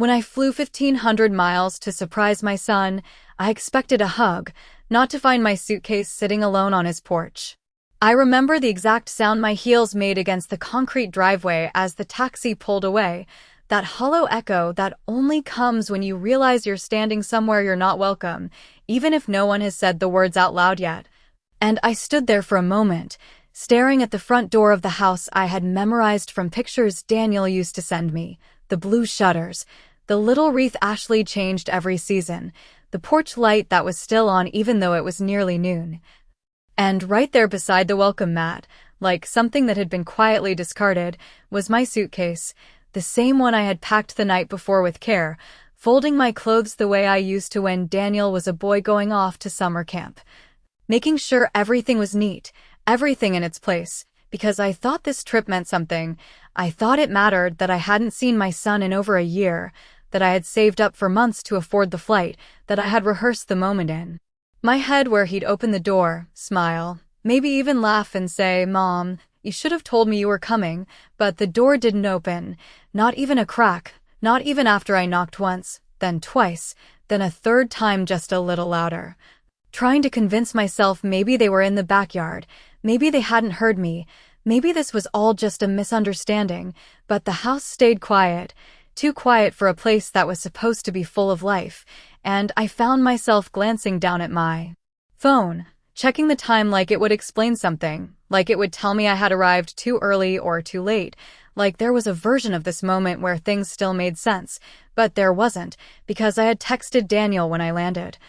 When I flew 1,500 miles to surprise my son, I expected a hug, not to find my suitcase sitting alone on his porch. I remember the exact sound my heels made against the concrete driveway as the taxi pulled away, that hollow echo that only comes when you realize you're standing somewhere you're not welcome, even if no one has said the words out loud yet. And I stood there for a moment, staring at the front door of the house I had memorized from pictures Daniel used to send me, the blue shutters, the little wreath Ashley changed every season, the porch light that was still on even though it was nearly noon. And right there beside the welcome mat, like something that had been quietly discarded, was my suitcase, the same one I had packed the night before with care, folding my clothes the way I used to when Daniel was a boy going off to summer camp. Making sure everything was neat, everything in its place, because I thought this trip meant something. I thought it mattered that I hadn't seen my son in over a year, that I had saved up for months to afford the flight, that I had rehearsed the moment in my head where he'd open the door, smile, maybe even laugh and say, "Mom, you should have told me you were coming," but the door didn't open, not even a crack, not even after I knocked once, then twice, then a third time just a little louder. Trying to convince myself maybe they were in the backyard, maybe they hadn't heard me, maybe this was all just a misunderstanding, but the house stayed quiet, too quiet for a place that was supposed to be full of life, and I found myself glancing down at my phone, checking the time like it would explain something, like it would tell me I had arrived too early or too late, like there was a version of this moment where things still made sense, but there wasn't, because I had texted Daniel when I landed.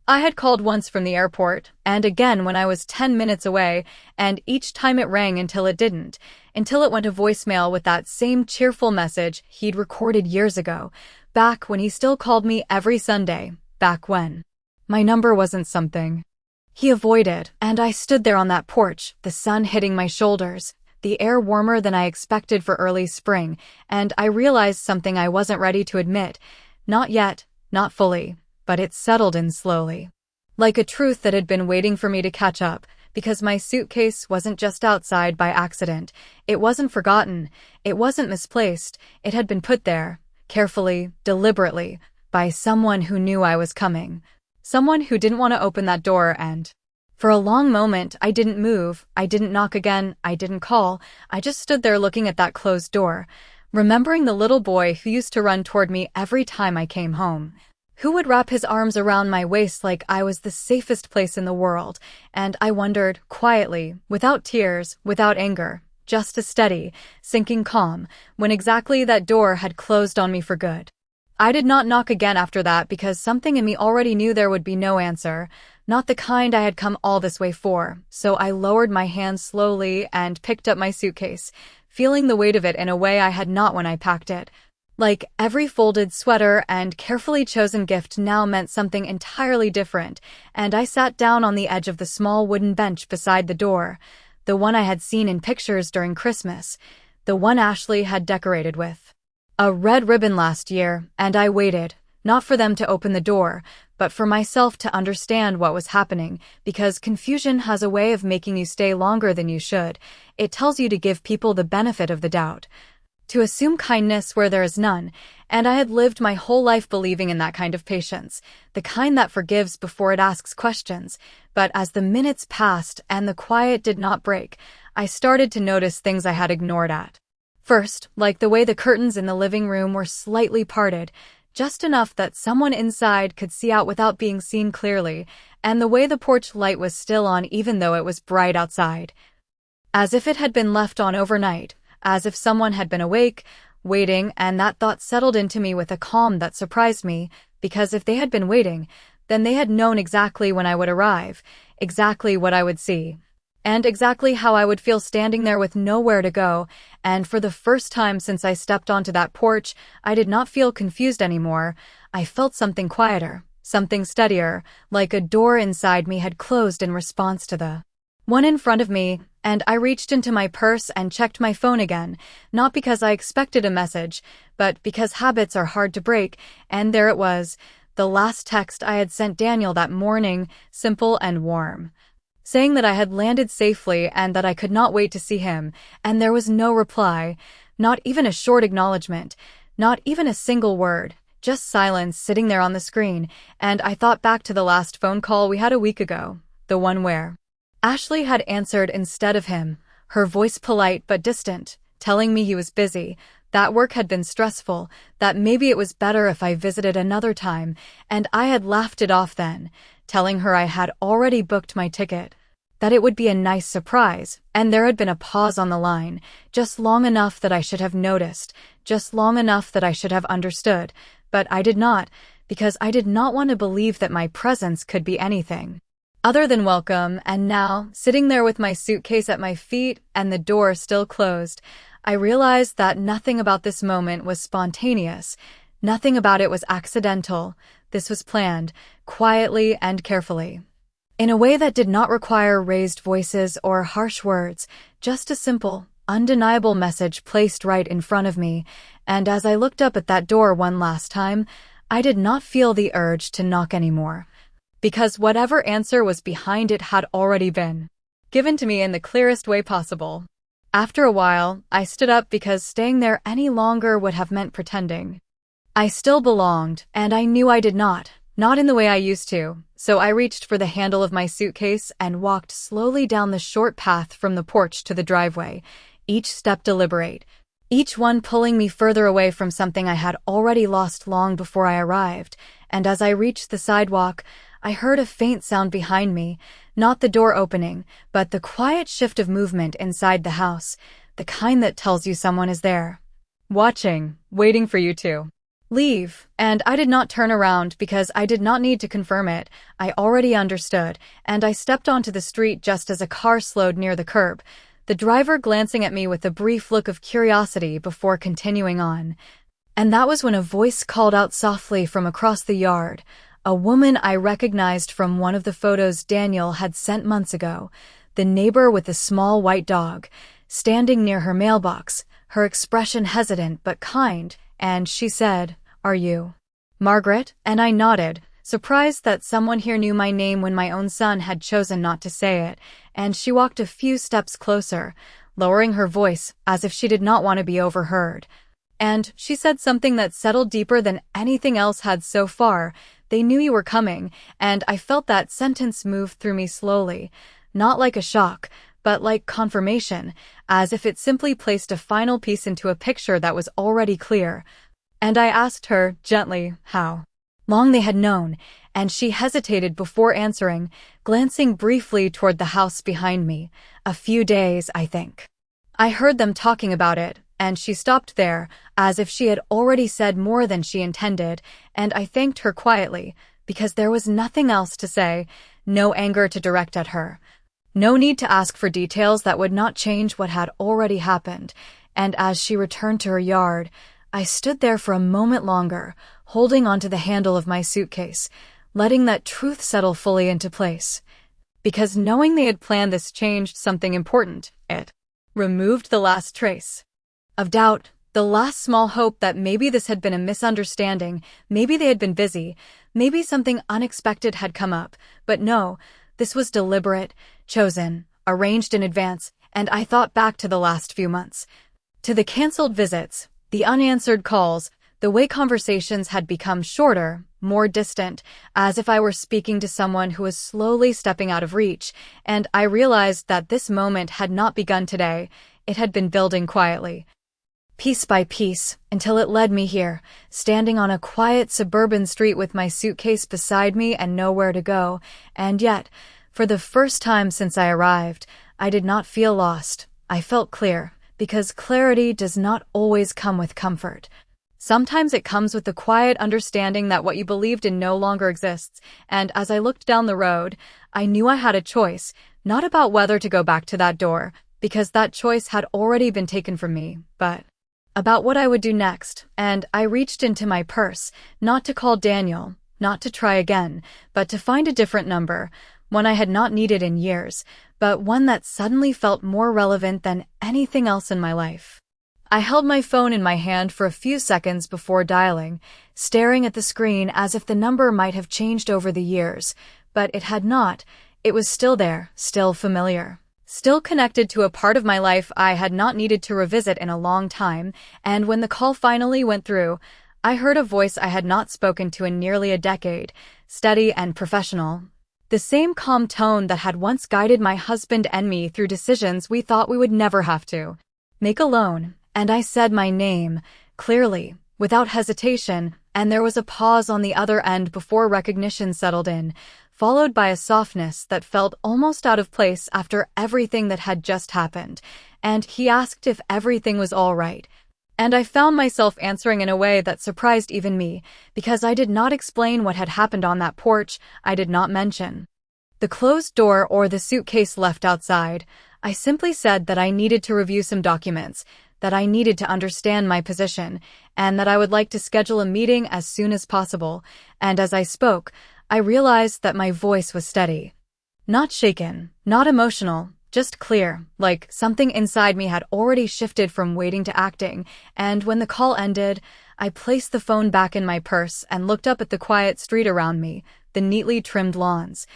I had called once from the airport, and again when I was 10 minutes away, and each time it rang until it didn't, until it went to voicemail with that same cheerful message he'd recorded years ago, back when he still called me every Sunday, back when my number wasn't something he avoided, and I stood there on that porch, the sun hitting my shoulders, the air warmer than I expected for early spring, and I realized something I wasn't ready to admit. Not yet, not fully, but it settled in slowly. Like a truth that had been waiting for me to catch up, because my suitcase wasn't just outside by accident, it wasn't forgotten, it wasn't misplaced, it had been put there, carefully, deliberately, by someone who knew I was coming. Someone who didn't want to open that door, and for a long moment I didn't move, I didn't knock again, I didn't call, I just stood there looking at that closed door, remembering the little boy who used to run toward me every time I came home, who would wrap his arms around my waist like I was the safest place in the world, and I wondered, quietly, without tears, without anger, just a steady, sinking calm, when exactly that door had closed on me for good. I did not knock again after that because something in me already knew there would be no answer, not the kind I had come all this way for, so I lowered my hand slowly and picked up my suitcase, feeling the weight of it in a way I had not when I packed it. Like every folded sweater and carefully chosen gift now meant something entirely different, and I sat down on the edge of the small wooden bench beside the door, the one I had seen in pictures during Christmas, the one Ashley had decorated with a red ribbon last year, and I waited, not for them to open the door, but for myself to understand what was happening, because confusion has a way of making you stay longer than you should. It tells you to give people the benefit of the doubt, to assume kindness where there is none, and I had lived my whole life believing in that kind of patience, the kind that forgives before it asks questions. But as the minutes passed and the quiet did not break, I started to notice things I had ignored at first, like the way the curtains in the living room were slightly parted, just enough that someone inside could see out without being seen clearly, and the way the porch light was still on even though it was bright outside. As if it had been left on overnight, as if someone had been awake, waiting, and that thought settled into me with a calm that surprised me, because if they had been waiting, then they had known exactly when I would arrive, exactly what I would see, and exactly how I would feel standing there with nowhere to go, and for the first time since I stepped onto that porch, I did not feel confused anymore. I felt something quieter, something steadier, like a door inside me had closed in response to the one in front of me, and I reached into my purse and checked my phone again, not because I expected a message, but because habits are hard to break, and there it was, the last text I had sent Daniel that morning, simple and warm, saying that I had landed safely and that I could not wait to see him, and there was no reply, not even a short acknowledgement, not even a single word, just silence sitting there on the screen, and I thought back to the last phone call we had a week ago, the one where Ashley had answered instead of him, her voice polite but distant, telling me he was busy, that work had been stressful, that maybe it was better if I visited another time, and I had laughed it off then, telling her I had already booked my ticket, that it would be a nice surprise, and there had been a pause on the line, just long enough that I should have noticed, just long enough that I should have understood, but I did not, because I did not want to believe that my presence could be anything other than welcome, and now, sitting there with my suitcase at my feet and the door still closed, I realized that nothing about this moment was spontaneous, nothing about it was accidental. This was planned, quietly and carefully. In a way that did not require raised voices or harsh words, just a simple, undeniable message placed right in front of me, and as I looked up at that door one last time, I did not feel the urge to knock anymore. Because whatever answer was behind it had already been given to me in the clearest way possible. After a while, I stood up because staying there any longer would have meant pretending I still belonged, and I knew I did not in the way I used to, so I reached for the handle of my suitcase and walked slowly down the short path from the porch to the driveway, each step deliberate, each one pulling me further away from something I had already lost long before I arrived, and as I reached the sidewalk, I heard a faint sound behind me, not the door opening, but the quiet shift of movement inside the house, the kind that tells you someone is there, watching, waiting for you to leave, and I did not turn around because I did not need to confirm it. I already understood, and I stepped onto the street just as a car slowed near the curb, the driver glancing at me with a brief look of curiosity before continuing on. And that was when a voice called out softly from across the yard, a woman I recognized from one of the photos Daniel had sent months ago, the neighbor with the small white dog, standing near her mailbox, her expression hesitant but kind, and she said, "Are you Margaret?" And I nodded, surprised that someone here knew my name when my own son had chosen not to say it, and she walked a few steps closer, lowering her voice as if she did not want to be overheard. And she said something that settled deeper than anything else had so far. "They knew you were coming," and I felt that sentence move through me slowly, not like a shock, but like confirmation, as if it simply placed a final piece into a picture that was already clear. And I asked her, gently, how long they had known, and she hesitated before answering, glancing briefly toward the house behind me. "A few days, I think. I heard them talking about it," and she stopped there, as if she had already said more than she intended, and I thanked her quietly, because there was nothing else to say, no anger to direct at her, no need to ask for details that would not change what had already happened, and as she returned to her yard, I stood there for a moment longer, holding onto the handle of my suitcase, letting that truth settle fully into place. Because knowing they had planned this changed something important. It removed the last trace of doubt, the last small hope that maybe this had been a misunderstanding, maybe they had been busy, maybe something unexpected had come up, but no, this was deliberate, chosen, arranged in advance, and I thought back to the last few months, to the canceled visits, the unanswered calls, the way conversations had become shorter, more distant, as if I were speaking to someone who was slowly stepping out of reach, and I realized that this moment had not begun today, it had been building quietly, piece by piece, until it led me here, standing on a quiet suburban street with my suitcase beside me and nowhere to go, and yet, for the first time since I arrived, I did not feel lost. I felt clear, because clarity does not always come with comfort. Sometimes it comes with the quiet understanding that what you believed in no longer exists, and as I looked down the road, I knew I had a choice, not about whether to go back to that door, because that choice had already been taken from me, but about what I would do next, and I reached into my purse, not to call Daniel, not to try again, but to find a different number, one I had not needed in years, but one that suddenly felt more relevant than anything else in my life. I held my phone in my hand for a few seconds before dialing, staring at the screen as if the number might have changed over the years, but it had not. It was still there, still familiar, still connected to a part of my life I had not needed to revisit in a long time, and when the call finally went through, I heard a voice I had not spoken to in nearly a decade, steady and professional. The same calm tone that had once guided my husband and me through decisions we thought we would never have to make alone. And I said my name, clearly, without hesitation, and there was a pause on the other end before recognition settled in, followed by a softness that felt almost out of place after everything that had just happened. And he asked if everything was all right. And I found myself answering in a way that surprised even me, because I did not explain what had happened on that porch. I did not mention the closed door or the suitcase left outside. I simply said that I needed to review some documents, that I needed to understand my position, and that I would like to schedule a meeting as soon as possible. And as I spoke, I realized that my voice was steady. Not shaken, not emotional, just clear, like something inside me had already shifted from waiting to acting. And when the call ended, I placed the phone back in my purse and looked up at the quiet street around me, the neatly trimmed lawns,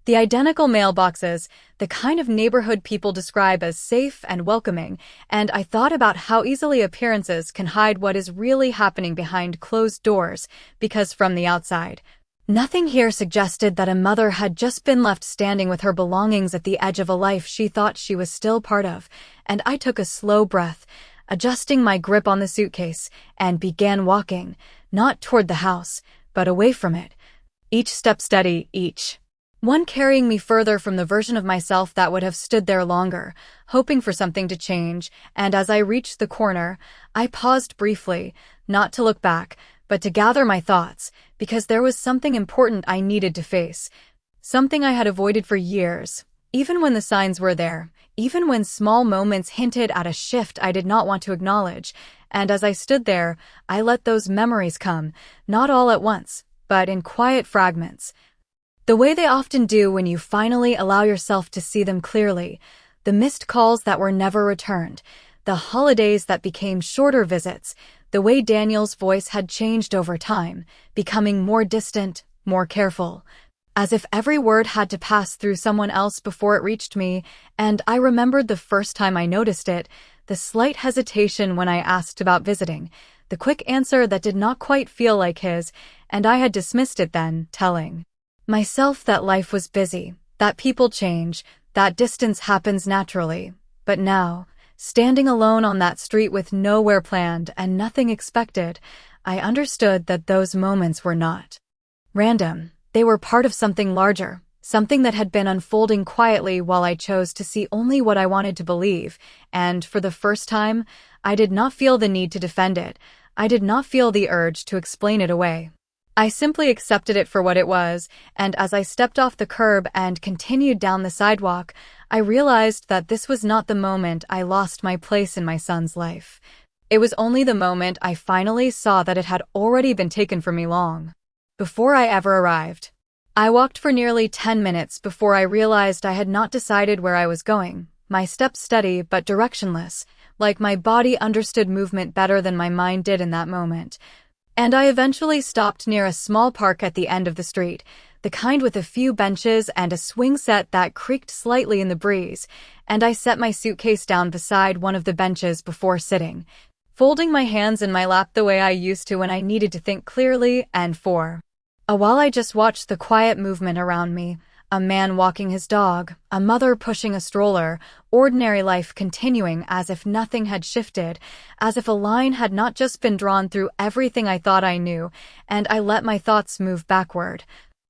the identical mailboxes, the kind of neighborhood people describe as safe and welcoming, and I thought about how easily appearances can hide what is really happening behind closed doors, because from the outside, nothing here suggested that a mother had just been left standing with her belongings at the edge of a life she thought she was still part of. And I took a slow breath, adjusting my grip on the suitcase, and began walking, not toward the house, but away from it. Each step steady, each one carrying me further from the version of myself that would have stood there longer, hoping for something to change. And as I reached the corner, I paused briefly, not to look back, but to gather my thoughts, because there was something important I needed to face, something I had avoided for years, even when the signs were there, even when small moments hinted at a shift I did not want to acknowledge. And as I stood there, I let those memories come, not all at once, but in quiet fragments, the way they often do when you finally allow yourself to see them clearly. The missed calls that were never returned, the holidays that became shorter visits, the way Daniel's voice had changed over time, becoming more distant, more careful, as if every word had to pass through someone else before it reached me. And I remembered the first time I noticed it, the slight hesitation when I asked about visiting, the quick answer that did not quite feel like his, and I had dismissed it then, telling myself that life was busy, that people change, that distance happens naturally. But now, standing alone on that street with nowhere planned and nothing expected, I understood that those moments were not random. They were part of something larger, something that had been unfolding quietly while I chose to see only what I wanted to believe. And for the first time, I did not feel the need to defend it. I did not feel the urge to explain it away. I simply accepted it for what it was, and as I stepped off the curb and continued down the sidewalk, I realized that this was not the moment I lost my place in my son's life. It was only the moment I finally saw that it had already been taken from me long before I ever arrived. I walked for nearly 10 minutes before I realized I had not decided where I was going, my steps steady but directionless, like my body understood movement better than my mind did in that moment. And I eventually stopped near a small park at the end of the street, the kind with a few benches and a swing set that creaked slightly in the breeze, and I set my suitcase down beside one of the benches before sitting, folding my hands in my lap the way I used to when I needed to think clearly. And for a while I just watched the quiet movement around me, a man walking his dog, a mother pushing a stroller, ordinary life continuing as if nothing had shifted, as if a line had not just been drawn through everything I thought I knew. And I let my thoughts move backward,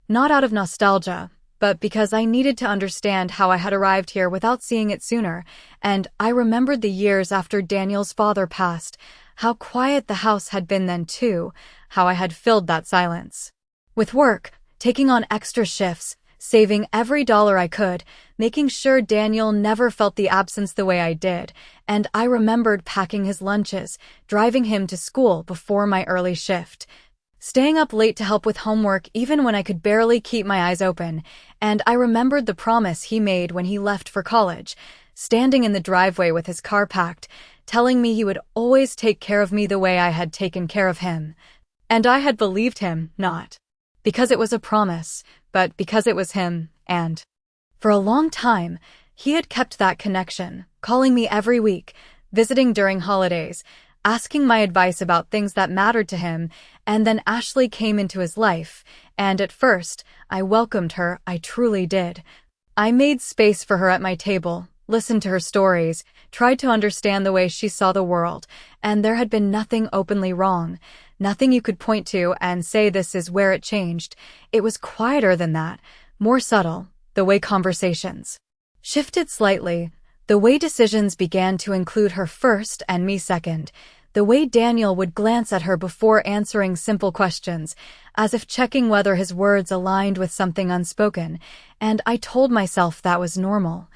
not out of nostalgia, but because I needed to understand how I had arrived here without seeing it sooner. And I remembered the years after Daniel's father passed, how quiet the house had been then too, how I had filled that silence with work, taking on extra shifts, saving every dollar I could, making sure Daniel never felt the absence the way I did. And I remembered packing his lunches, driving him to school before my early shift, staying up late to help with homework even when I could barely keep my eyes open. And I remembered the promise he made when he left for college, standing in the driveway with his car packed, telling me he would always take care of me the way I had taken care of him. And I had believed him, not because it was a promise, but because it was him. And for a long time, he had kept that connection, calling me every week, visiting during holidays. asking my advice about things that mattered to him, and then Ashley came into his life, and at first, I welcomed her, I truly did. I made space for her at my table, listened to her stories, tried to understand the way she saw the world, and there had been nothing openly wrong, nothing you could point to and say this is where it changed. It was quieter than that, more subtle, the way conversations shifted slightly, the way decisions began to include her first and me second, the way Daniel would glance at her before answering simple questions, as if checking whether his words aligned with something unspoken, and I told myself that was normal,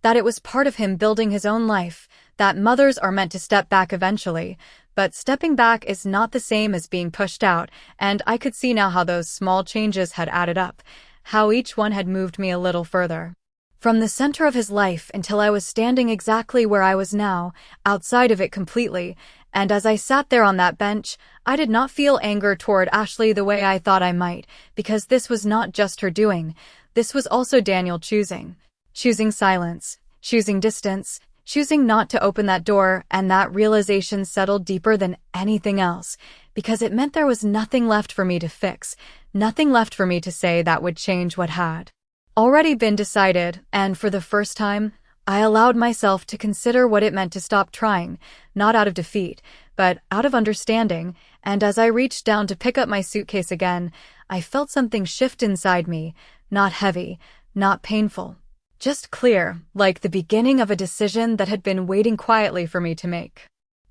that it was part of him building his own life, that mothers are meant to step back eventually, but stepping back is not the same as being pushed out, and I could see now how those small changes had added up, how each one had moved me a little further from the center of his life until I was standing exactly where I was now, outside of it completely, and as I sat there on that bench, I did not feel anger toward Ashley the way I thought I might, because this was not just her doing, this was also Daniel choosing silence, choosing distance, choosing not to open that door, and that realization settled deeper than anything else, because it meant there was nothing left for me to fix, nothing left for me to say that would change what had already been decided, and for the first time, I allowed myself to consider what it meant to stop trying, not out of defeat, but out of understanding, and as I reached down to pick up my suitcase again, I felt something shift inside me, not heavy, not painful, just clear, like the beginning of a decision that had been waiting quietly for me to make.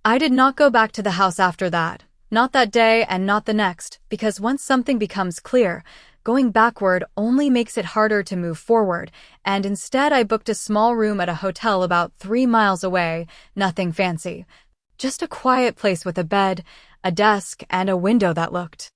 I did not go back to the house after that, not that day and not the next, because once something becomes clear, going backward only makes it harder to move forward, and instead I booked a small room at a hotel about 3 miles away, nothing fancy. Just a quiet place with a bed, a desk, and a window that looked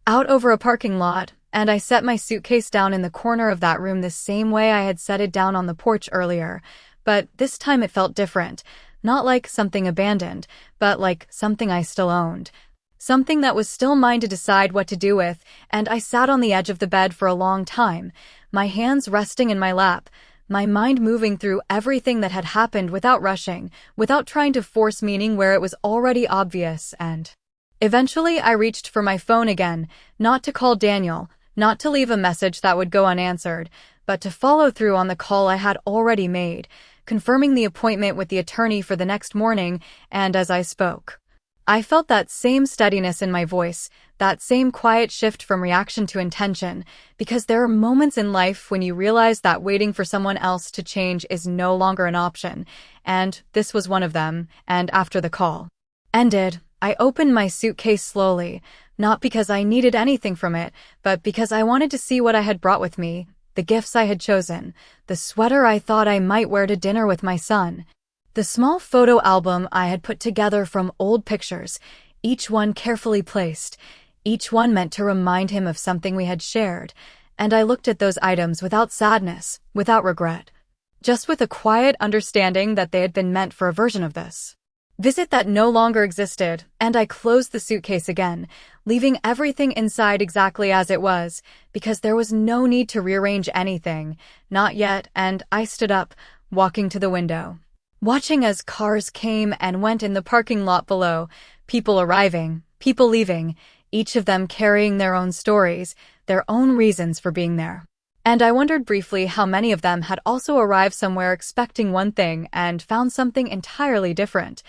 out over a parking lot, and I set my suitcase down in the corner of that room the same way I had set it down on the porch earlier, but this time it felt different, not like something abandoned, but like something I still owned. Something that was still mine to decide what to do with, and I sat on the edge of the bed for a long time, my hands resting in my lap, my mind moving through everything that had happened without rushing, without trying to force meaning where it was already obvious, and eventually I reached for my phone again, not to call Daniel, not to leave a message that would go unanswered, but to follow through on the call I had already made, confirming the appointment with the attorney for the next morning, and as I spoke, I felt that same steadiness in my voice, that same quiet shift from reaction to intention, because there are moments in life when you realize that waiting for someone else to change is no longer an option, and this was one of them, and after the call ended, I opened my suitcase slowly, not because I needed anything from it, but because I wanted to see what I had brought with me, the gifts I had chosen, the sweater I thought I might wear to dinner with my son, the small photo album I had put together from old pictures, each one carefully placed, each one meant to remind him of something we had shared, and I looked at those items without sadness, without regret, just with a quiet understanding that they had been meant for a version of this visit that no longer existed, and I closed the suitcase again, leaving everything inside exactly as it was, because there was no need to rearrange anything, not yet, and I stood up, walking to the window, watching as cars came and went in the parking lot below, people arriving, people leaving, each of them carrying their own stories, their own reasons for being there. And I wondered briefly how many of them had also arrived somewhere expecting one thing and found something entirely different.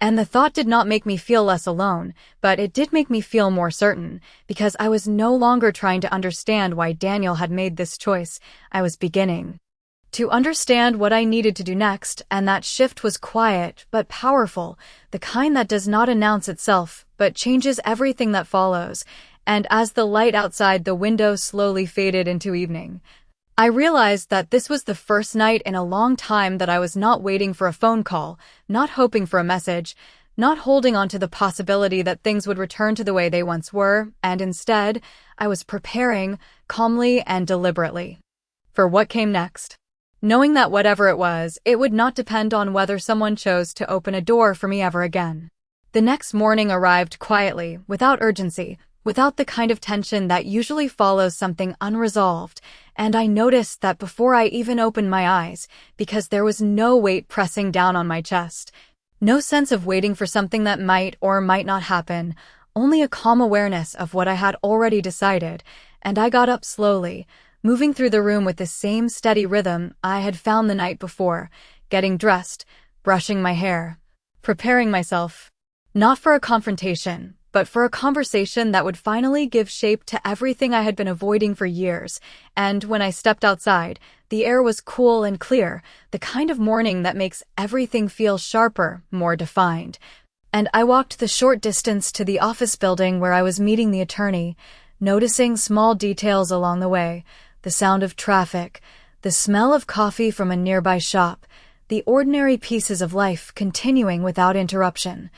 And the thought did not make me feel less alone, but it did make me feel more certain, because I was no longer trying to understand why Daniel had made this choice. I was beginning to understand what I needed to do next, and that shift was quiet but powerful, the kind that does not announce itself, but changes everything that follows. And as the light outside the window slowly faded into evening, I realized that this was the first night in a long time that I was not waiting for a phone call, not hoping for a message, not holding on to the possibility that things would return to the way they once were, and instead, I was preparing, calmly and deliberately, for what came next. Knowing that whatever it would not depend on whether someone chose to open a door for me ever again. The next morning arrived quietly, without urgency, without the kind of tension that usually follows something unresolved, and I noticed that before I even opened my eyes, because there was no weight pressing down on my chest, No sense of waiting for something that might or might not happen, only a calm awareness of what I had already decided, and I got up slowly, moving through the room with the same steady rhythm I had found the night before, getting dressed, brushing my hair, preparing myself. Not for a confrontation, but for a conversation that would finally give shape to everything I had been avoiding for years. And when I stepped outside, the air was cool and clear, the kind of morning that makes everything feel sharper, more defined. And I walked the short distance to the office building where I was meeting the attorney, noticing small details along the way, the sound of traffic, the smell of coffee from a nearby shop, the ordinary pieces of life continuing without interruption.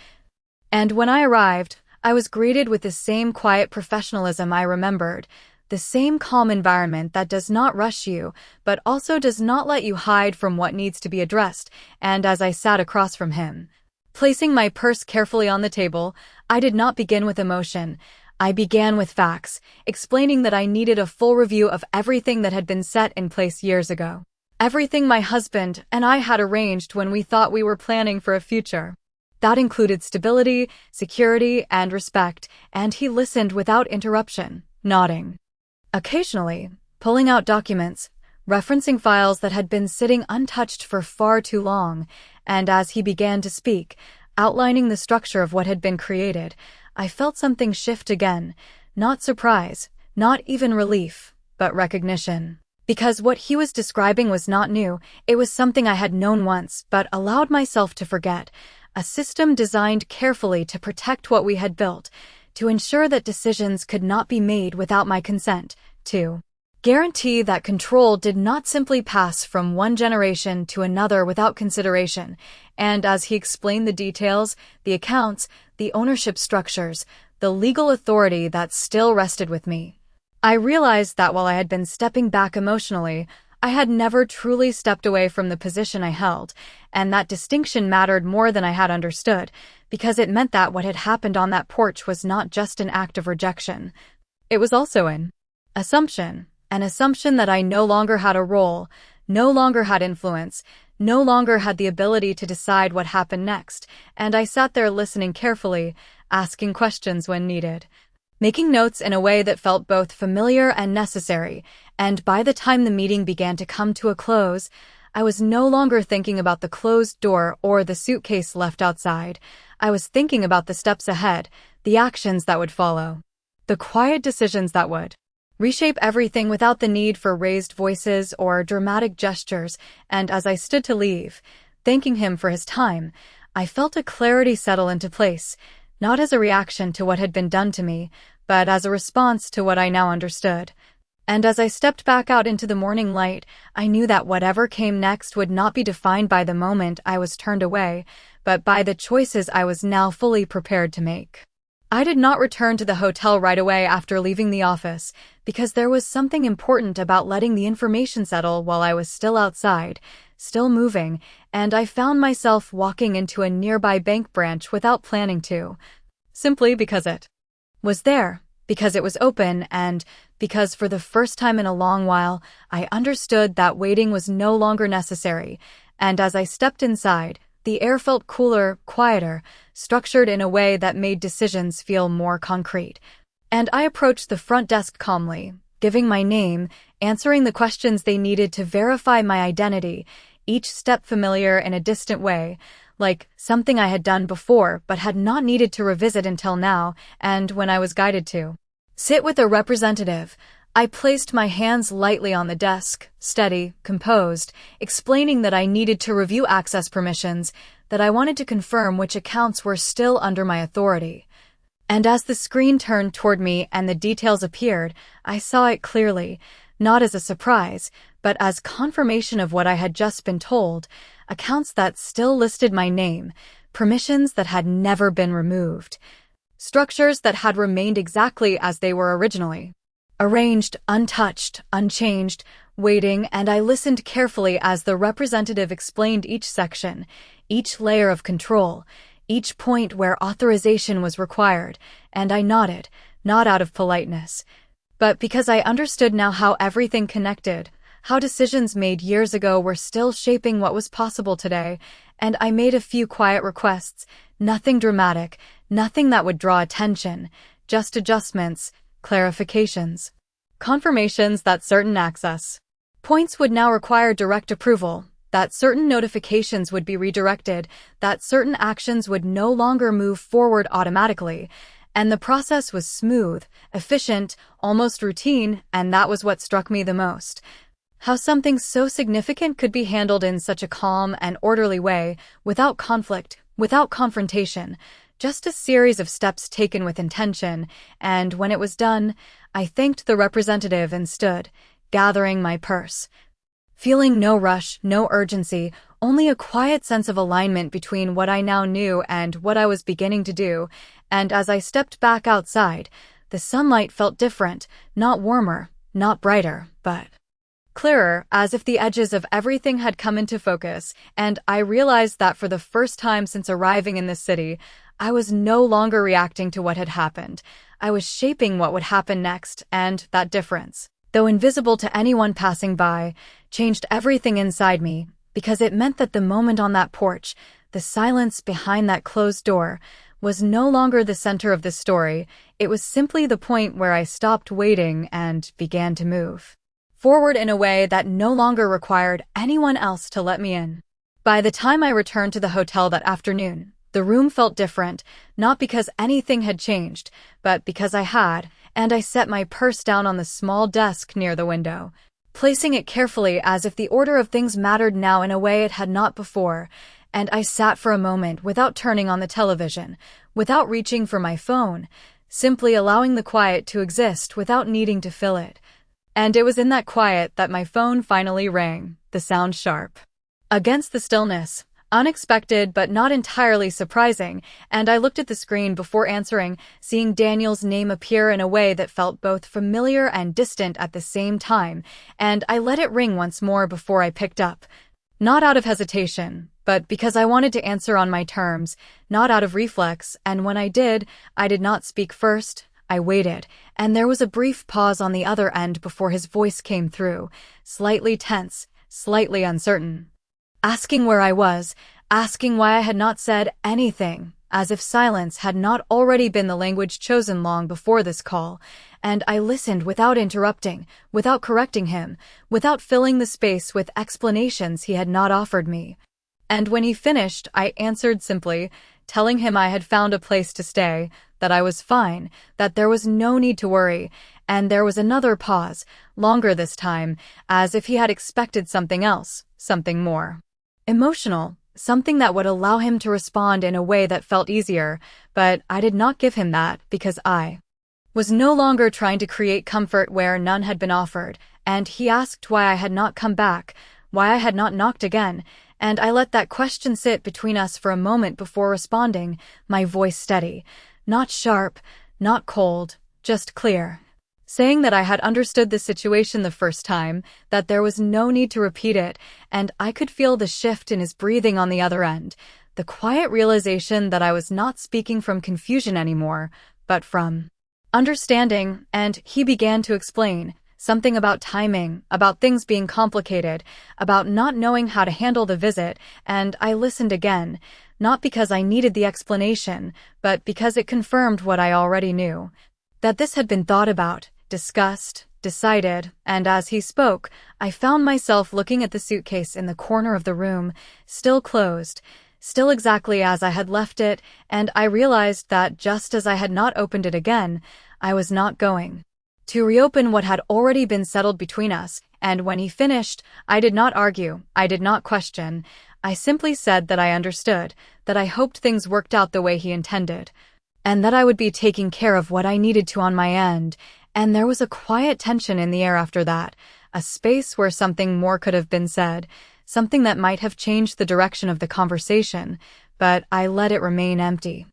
And when I arrived, I was greeted with the same quiet professionalism I remembered, the same calm environment that does not rush you, but also does not let you hide from what needs to be addressed. And as I sat across from him, placing my purse carefully on the table, I did not begin with emotion. I began with facts, explaining that I needed a full review of everything that had been set in place years ago. Everything my husband and I had arranged when we thought we were planning for a future. That included stability, security, and respect, and he listened without interruption, nodding. Occasionally, pulling out documents, referencing files that had been sitting untouched for far too long, and as he began to speak, outlining the structure of what had been created, I felt something shift again, not surprise, not even relief, but recognition. Because what he was describing was not new, it was something I had known once but allowed myself to forget. A system designed carefully to protect what we had built, to ensure that decisions could not be made without my consent, to guarantee that control did not simply pass from one generation to another without consideration. And as he explained the details, the accounts, the ownership structures, the legal authority that still rested with me, I realized that while I had been stepping back emotionally, I had never truly stepped away from the position I held, and that distinction mattered more than I had understood, because it meant that what had happened on that porch was not just an act of rejection. It was also an assumption that I no longer had a role, no longer had influence, no longer had the ability to decide what happened next, and I sat there listening carefully, asking questions when needed, making notes in a way that felt both familiar and necessary, and by the time the meeting began to come to a close, I was no longer thinking about the closed door or the suitcase left outside. I was thinking about the steps ahead, the actions that would follow, the quiet decisions that would reshape everything without the need for raised voices or dramatic gestures. And as I stood to leave, thanking him for his time, I felt a clarity settle into place, not as a reaction to what had been done to me, but as a response to what I now understood. And as I stepped back out into the morning light, I knew that whatever came next would not be defined by the moment I was turned away, but by the choices I was now fully prepared to make. I did not return to the hotel right away after leaving the office, because there was something important about letting the information settle while I was still outside, still moving, and I found myself walking into a nearby bank branch without planning to. Simply because it was there, because it was open, and because for the first time in a long while, I understood that waiting was no longer necessary. And as I stepped inside, the air felt cooler, quieter, structured in a way that made decisions feel more concrete. And I approached the front desk calmly, giving my name, answering the questions they needed to verify my identity, each step familiar in a distant way, like something I had done before but had not needed to revisit until now. And when I was guided to sit with a representative, I placed my hands lightly on the desk, steady, composed, explaining that I needed to review access permissions, that I wanted to confirm which accounts were still under my authority. And as the screen turned toward me and the details appeared, I saw it clearly, not as a surprise, but as confirmation of what I had just been told, accounts that still listed my name, permissions that had never been removed, structures that had remained exactly as they were originally arranged, untouched, unchanged, waiting. And I listened carefully as the representative explained each section, each layer of control, each point where authorization was required, and I nodded, not out of politeness, but because I understood now how everything connected, how decisions made years ago were still shaping what was possible today. and I made a few quiet requests, nothing dramatic, nothing that would draw attention, just adjustments, clarifications, confirmations that certain access points would now require direct approval, that certain notifications would be redirected, that certain actions would no longer move forward automatically. And the process was smooth, efficient, almost routine, and that was what struck me the most. How something so significant could be handled in such a calm and orderly way, without conflict, without confrontation, just a series of steps taken with intention, and when it was done, I thanked the representative and stood, gathering my purse. Feeling no rush, no urgency, only a quiet sense of alignment between what I now knew and what I was beginning to do, and as I stepped back outside, the sunlight felt different, not warmer, not brighter, but clearer, as if the edges of everything had come into focus, and I realized that for the first time since arriving in this city, I was no longer reacting to what had happened. I was shaping what would happen next, and that difference, though invisible to anyone passing by, changed everything inside me, because it meant that the moment on that porch, the silence behind that closed door, was no longer the center of the story. It was simply the point where I stopped waiting and began to move forward in a way that no longer required anyone else to let me in. By the time I returned to the hotel that afternoon, the room felt different, not because anything had changed, but because I had, and I set my purse down on the small desk near the window, placing it carefully as if the order of things mattered now in a way it had not before, and I sat for a moment without turning on the television, without reaching for my phone, simply allowing the quiet to exist without needing to fill it. And it was in that quiet that my phone finally rang, the sound sharp against the stillness. Unexpected but not entirely surprising, and I looked at the screen before answering, seeing Daniel's name appear in a way that felt both familiar and distant at the same time, and I let it ring once more before I picked up. Not out of hesitation, but because I wanted to answer on my terms, not out of reflex, and when I did not speak first. I waited, and there was a brief pause on the other end before his voice came through, slightly tense, slightly uncertain. Asking where I was, asking why I had not said anything, as if silence had not already been the language chosen long before this call, and I listened without interrupting, without correcting him, without filling the space with explanations he had not offered me. And when he finished, I answered simply, telling him I had found a place to stay, that I was fine, that there was no need to worry, and there was another pause, longer this time, as if he had expected something else, something more emotional, something that would allow him to respond in a way that felt easier, but I did not give him that because I was no longer trying to create comfort where none had been offered, and he asked why I had not come back, why I had not knocked again, and I let that question sit between us for a moment before responding, my voice steady, not sharp, not cold, just clear, saying that I had understood the situation the first time, that there was no need to repeat it, and I could feel the shift in his breathing on the other end, the quiet realization that I was not speaking from confusion anymore, but from understanding, and he began to explain, something about timing, about things being complicated, about not knowing how to handle the visit, and I listened again, not because I needed the explanation, but because it confirmed what I already knew, that this had been thought about, discussed, decided, and as he spoke, I found myself looking at the suitcase in the corner of the room, still closed, still exactly as I had left it, and I realized that just as I had not opened it again, I was not going to reopen what had already been settled between us, and when he finished, I did not argue, I did not question, I simply said that I understood, that I hoped things worked out the way he intended, and that I would be taking care of what I needed to on my end, and there was a quiet tension in the air after that, a space where something more could have been said, something that might have changed the direction of the conversation, but I let it remain empty.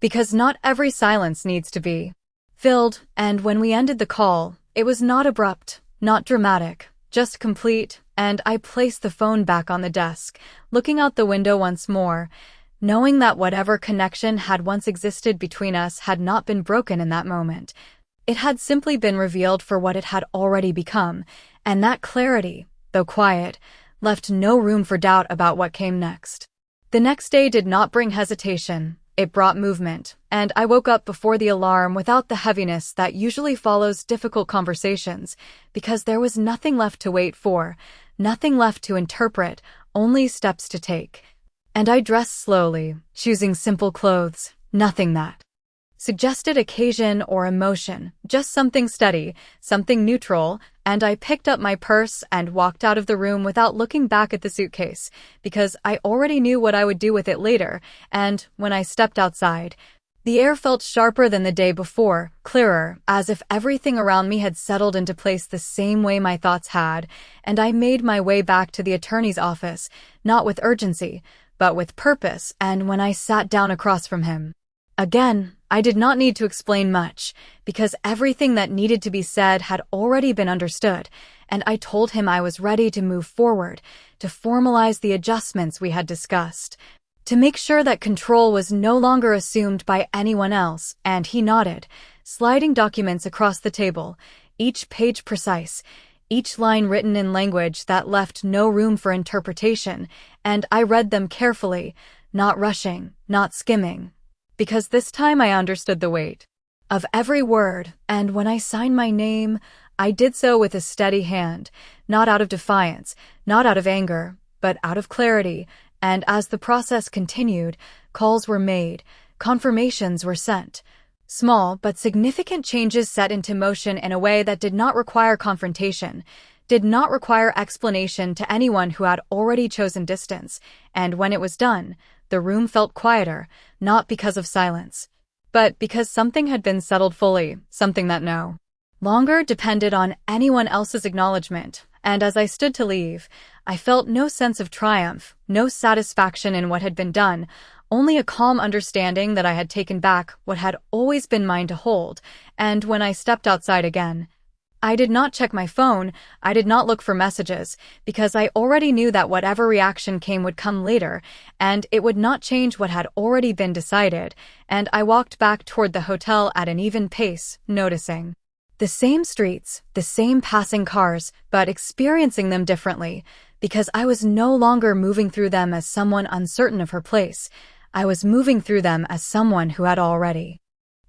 Because not every silence needs to be filled, and when we ended the call, it was not abrupt, not dramatic, just complete, and I placed the phone back on the desk, looking out the window once more, knowing that whatever connection had once existed between us had not been broken in that moment. It had simply been revealed for what it had already become, and that clarity, though quiet, left no room for doubt about what came next. The next day did not bring hesitation. It brought movement, and I woke up before the alarm without the heaviness that usually follows difficult conversations, because there was nothing left to wait for, nothing left to interpret, only steps to take. And I dressed slowly, choosing simple clothes, nothing that suggested occasion or emotion, just something steady, something neutral, and I picked up my purse and walked out of the room without looking back at the suitcase, because I already knew what I would do with it later, and when I stepped outside, the air felt sharper than the day before, clearer, as if everything around me had settled into place the same way my thoughts had, and I made my way back to the attorney's office, not with urgency, but with purpose, and when I sat down across from him, again, I did not need to explain much, because everything that needed to be said had already been understood, and I told him I was ready to move forward, to formalize the adjustments we had discussed, to make sure that control was no longer assumed by anyone else, and he nodded, sliding documents across the table, each page precise, each line written in language that left no room for interpretation, and I read them carefully, not rushing, not skimming, because this time I understood the weight of every word, and when I signed my name, I did so with a steady hand, not out of defiance, not out of anger, but out of clarity, and as the process continued, calls were made, confirmations were sent. Small but significant changes set into motion in a way that did not require confrontation, did not require explanation to anyone who had already chosen distance, and when it was done, the room felt quieter, not because of silence, but because something had been settled fully, something that no longer depended on anyone else's acknowledgement, and as I stood to leave, I felt no sense of triumph, no satisfaction in what had been done, only a calm understanding that I had taken back what had always been mine to hold, and when I stepped outside again, I did not check my phone, I did not look for messages, because I already knew that whatever reaction came would come later, and it would not change what had already been decided, and I walked back toward the hotel at an even pace, noticing the same streets, the same passing cars, but experiencing them differently, because I was no longer moving through them as someone uncertain of her place. I was moving through them as someone who had already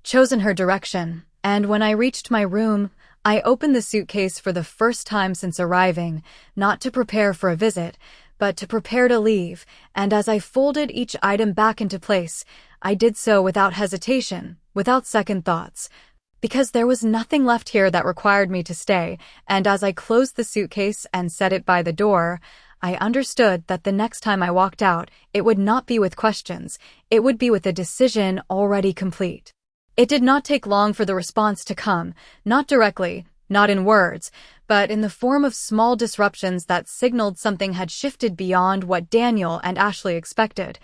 chosen her direction, and when I reached my room, I opened the suitcase for the first time since arriving, not to prepare for a visit, but to prepare to leave, and as I folded each item back into place, I did so without hesitation, without second thoughts, because there was nothing left here that required me to stay, and as I closed the suitcase and set it by the door, I understood that the next time I walked out, it would not be with questions, it would be with a decision already complete. It did not take long for the response to come, not directly, not in words, but in the form of small disruptions that signaled something had shifted beyond what Daniel and Ashley expected.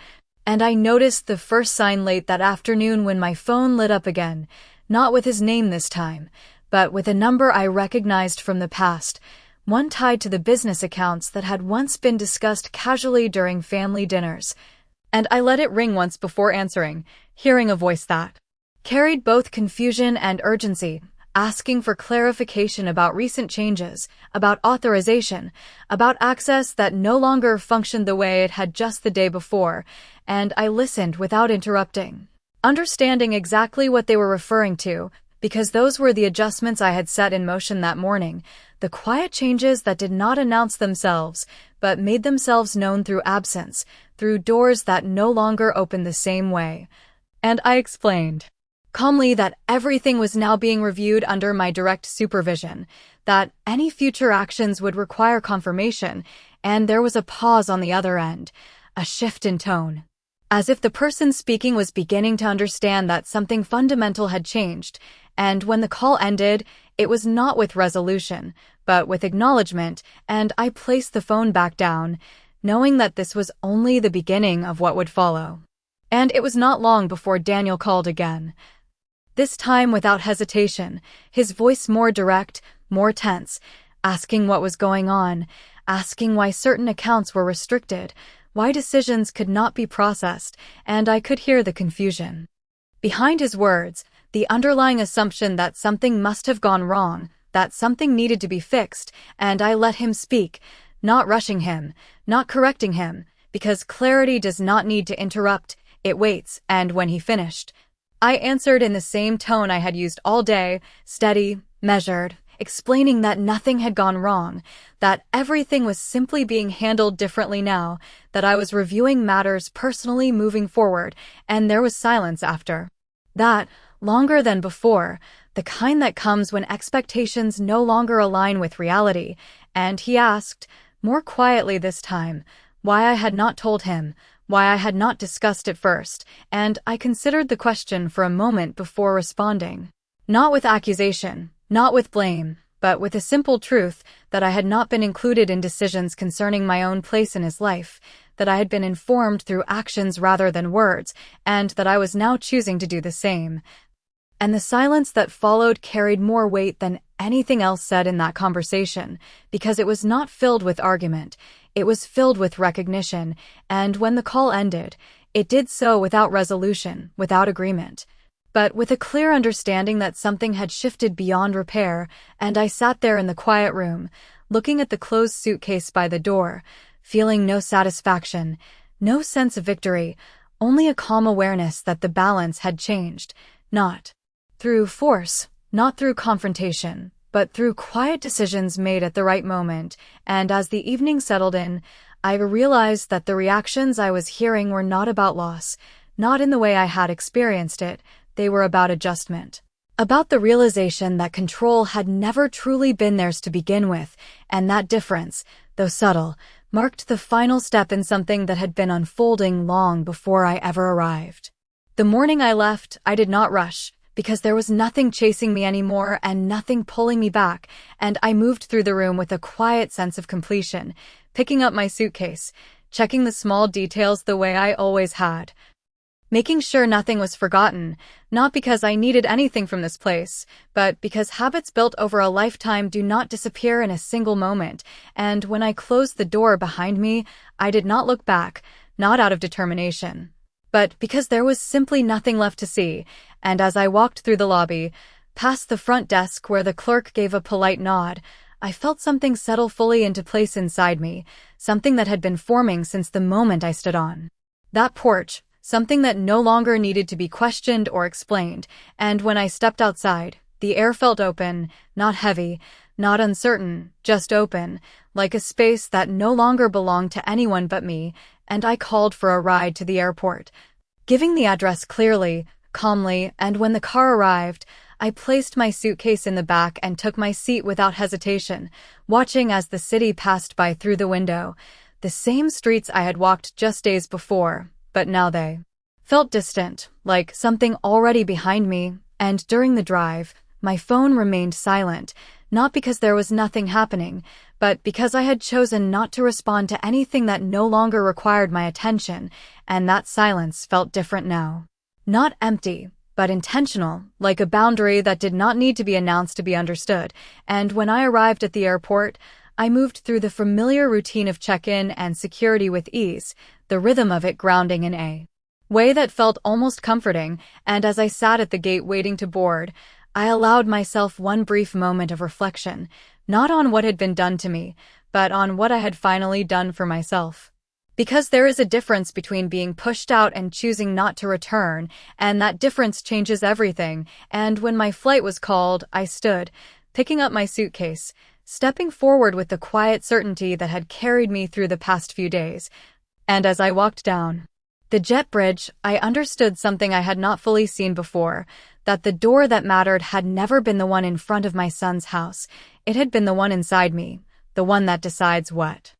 And I noticed the first sign late that afternoon when my phone lit up again, not with his name this time, but with a number I recognized from the past, one tied to the business accounts that had once been discussed casually during family dinners. And I let it ring once before answering, hearing a voice that carried both confusion and urgency, asking for clarification about recent changes, about authorization, about access that no longer functioned the way it had just the day before, and I listened without interrupting, understanding exactly what they were referring to, because those were the adjustments I had set in motion that morning, the quiet changes that did not announce themselves, but made themselves known through absence, through doors that no longer opened the same way. And I explained calmly that everything was now being reviewed under my direct supervision, that any future actions would require confirmation, and there was a pause on the other end, a shift in tone, as if the person speaking was beginning to understand that something fundamental had changed, and when the call ended, it was not with resolution, but with acknowledgement, and I placed the phone back down, knowing that this was only the beginning of what would follow. And it was not long before Daniel called again. This time without hesitation, his voice more direct, more tense, asking what was going on, asking why certain accounts were restricted, why decisions could not be processed, and I could hear the confusion behind his words, the underlying assumption that something must have gone wrong, that something needed to be fixed, and I let him speak, not rushing him, not correcting him, because clarity does not need to interrupt, it waits, and when he finished, I answered in the same tone I had used all day, steady, measured, explaining that nothing had gone wrong, that everything was simply being handled differently now, that I was reviewing matters personally moving forward, and there was silence after that, longer than before, the kind that comes when expectations no longer align with reality, and he asked, more quietly this time, why I had not told him, why I had not discussed it first, and I considered the question for a moment before responding. Not with accusation, not with blame, but with a simple truth that I had not been included in decisions concerning my own place in his life, that I had been informed through actions rather than words, and that I was now choosing to do the same. And the silence that followed carried more weight than anything else said in that conversation, because it was not filled with argument, it was filled with recognition, and when the call ended, it did so without resolution, without agreement, but with a clear understanding that something had shifted beyond repair, and I sat there in the quiet room, looking at the closed suitcase by the door, feeling no satisfaction, no sense of victory, only a calm awareness that the balance had changed, not through force, not through confrontation, but through quiet decisions made at the right moment, and as the evening settled in, I realized that the reactions I was hearing were not about loss, not in the way I had experienced it, they were about adjustment. About the realization that control had never truly been theirs to begin with, and that difference, though subtle, marked the final step in something that had been unfolding long before I ever arrived. The morning I left, I did not rush, because there was nothing chasing me anymore and nothing pulling me back, and I moved through the room with a quiet sense of completion, picking up my suitcase, checking the small details the way I always had, making sure nothing was forgotten, not because I needed anything from this place, but because habits built over a lifetime do not disappear in a single moment, and when I closed the door behind me, I did not look back, not out of determination, but because there was simply nothing left to see, and as I walked through the lobby, past the front desk where the clerk gave a polite nod, I felt something settle fully into place inside me, something that had been forming since the moment I stood on that porch, something that no longer needed to be questioned or explained, and when I stepped outside, the air felt open, not heavy, not uncertain, just open, like a space that no longer belonged to anyone but me, and I called for a ride to the airport, giving the address clearly, calmly, and when the car arrived, I placed my suitcase in the back and took my seat without hesitation, watching as the city passed by through the window, the same streets I had walked just days before, but now they felt distant, like something already behind me, and during the drive, my phone remained silent, not because there was nothing happening, but because I had chosen not to respond to anything that no longer required my attention, and that silence felt different now. Not empty, but intentional, like a boundary that did not need to be announced to be understood, and when I arrived at the airport, I moved through the familiar routine of check-in and security with ease, the rhythm of it grounding in a way that felt almost comforting, and as I sat at the gate waiting to board, I allowed myself one brief moment of reflection, not on what had been done to me, but on what I had finally done for myself. Because there is a difference between being pushed out and choosing not to return, and that difference changes everything, and when my flight was called, I stood, picking up my suitcase, stepping forward with the quiet certainty that had carried me through the past few days. And as I walked down the jet bridge, I understood something I had not fully seen before, that the door that mattered had never been the one in front of my son's house. It had been the one inside me, the one that decides what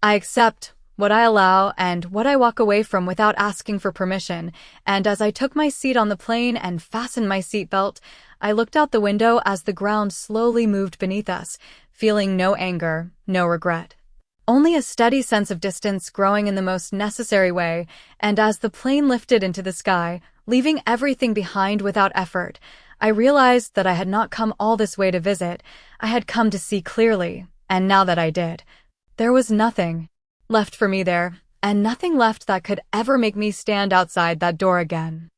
I accept, what I allow, and what I walk away from without asking for permission, and as I took my seat on the plane and fastened my seatbelt, I looked out the window as the ground slowly moved beneath us, feeling no anger, no regret. Only a steady sense of distance growing in the most necessary way, and as the plane lifted into the sky, leaving everything behind without effort, I realized that I had not come all this way to visit, I had come to see clearly, and now that I did, there was nothing left for me there, and nothing left that could ever make me stand outside that door again.